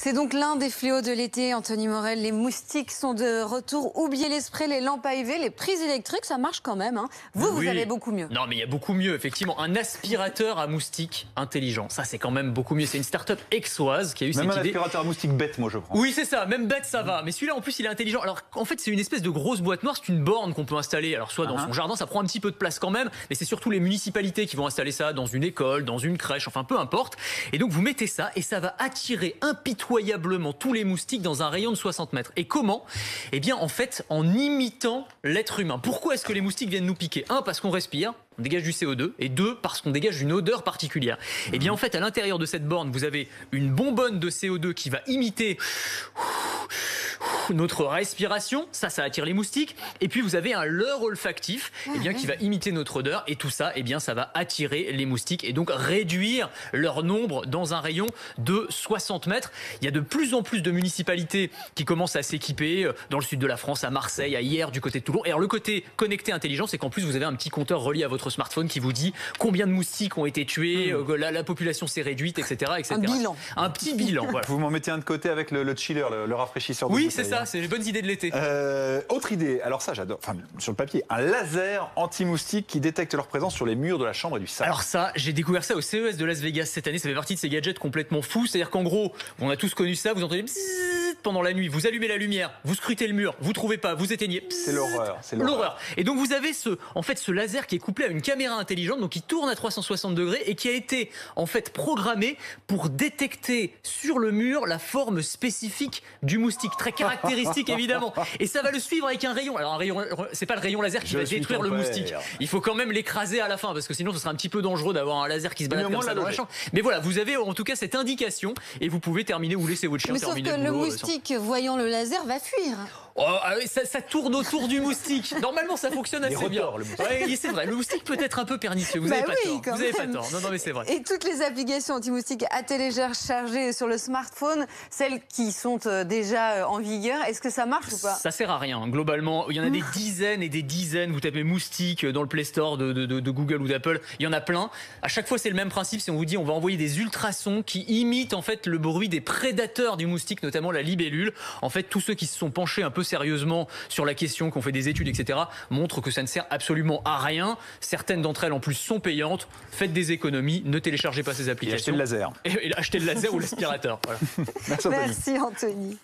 C'est donc l'un des fléaux de l'été, Anthony Morel. Les moustiques sont de retour. Oubliez les sprays, les lampes à UV, les prises électriques, ça marche quand même. Hein. Vous avez beaucoup mieux. Non, mais il y a beaucoup mieux, effectivement. Un aspirateur à moustiques intelligent. Ça, c'est quand même beaucoup mieux. C'est une start-up aixoise qui a eu cette idée. Même un aspirateur à moustiques bête, moi, je prends. Oui, c'est ça. Même bête, ça va. Mais celui-là, en plus, il est intelligent. Alors, en fait, c'est une espèce de grosse boîte noire. C'est une borne qu'on peut installer. Alors, soit dans son jardin, ça prend un petit peu de place quand même. Mais c'est surtout les municipalités qui vont installer ça dans une école, dans une crèche, enfin, peu importe. Et donc, vous mettez ça et ça va attirer impitoyablement tous les moustiques dans un rayon de 60 mètres. Et comment? Eh bien, en fait, en imitant l'être humain. Pourquoi est-ce que les moustiques viennent nous piquer? Un, parce qu'on respire, on dégage du CO2, et deux, parce qu'on dégage une odeur particulière. Eh bien, en fait, à l'intérieur de cette borne, vous avez une bonbonne de CO2 qui va imiter notre respiration, ça attire les moustiques. Et puis vous avez un leurre olfactif, eh bien, qui va imiter notre odeur. Et tout ça, eh bien, ça va attirer les moustiques et donc réduire leur nombre dans un rayon de 60 mètres. Il y a de plus en plus de municipalités qui commencent à s'équiper dans le sud de la France, à Marseille, à Hyères, du côté de Toulon. Et alors le côté connecté intelligent, c'est qu'en plus vous avez un petit compteur relié à votre smartphone qui vous dit combien de moustiques ont été tués, la population s'est réduite, etc., etc. Un bilan. Un petit bilan, voilà. Vous m'en mettez un de côté avec le chiller, le rafraîchisseur de Oui, bouteille, c'est ça, c'est les bonnes idées de l'été. Autre idée, alors ça j'adore, enfin sur le papier, un laser anti-moustique qui détecte leur présence sur les murs de la chambre et du salon. Alors ça, j'ai découvert ça au CES de Las Vegas cette année, ça fait partie de ces gadgets complètement fous, c'est-à-dire qu'en gros, on a tous connu ça, vous entendez bzzz pendant la nuit, vous allumez la lumière, vous scrutez le mur, vous trouvez pas, vous éteignez. C'est l'horreur, c'est l'horreur. Et donc vous avez ce laser qui est couplé à une caméra intelligente, donc qui tourne à 360 degrés et qui a été en fait programmé pour détecter sur le mur la forme spécifique du moustique, très caractéristique évidemment. Et ça va le suivre avec un rayon. Alors un rayon, c'est pas le rayon laser qui va détruire le moustique. Il faut quand même l'écraser à la fin parce que sinon ce serait un petit peu dangereux d'avoir un laser qui se balade comme ça dans la chambre. Mais voilà, vous avez en tout cas cette indication et vous pouvez terminer ou laisser votre chien terminer le boulot. Mais sauf que le moustique, voyant le laser, va fuir. Oh, ça tourne autour du moustique. Normalement, ça fonctionne assez bien. Ouais, c'est vrai, le moustique peut être un peu pernicieux. Vous n'avez pas tort. Vous avez pas tort. Non, mais c'est vrai. Et toutes les applications anti-moustiques à télécharger sur le smartphone, celles qui sont déjà en vigueur, est-ce que ça marche ou pas? Ça sert à rien. Globalement, il y en a des dizaines et des dizaines. Vous tapez moustique dans le Play Store de Google ou d'Apple, il y en a plein. À chaque fois, c'est le même principe. Si on vous dit, on va envoyer des ultrasons qui imitent en fait le bruit des prédateurs du moustique, notamment la libellule. En fait, tous ceux qui se sont penchés un peu sérieusement sur la question, qu'on fait des études, etc., montrent que ça ne sert absolument à rien. Certaines d'entre elles, en plus, sont payantes. Faites des économies, ne téléchargez pas ces applications. Et achetez le laser. Et achetez le laser ou l'aspirateur. Voilà. Merci Anthony. Merci Anthony.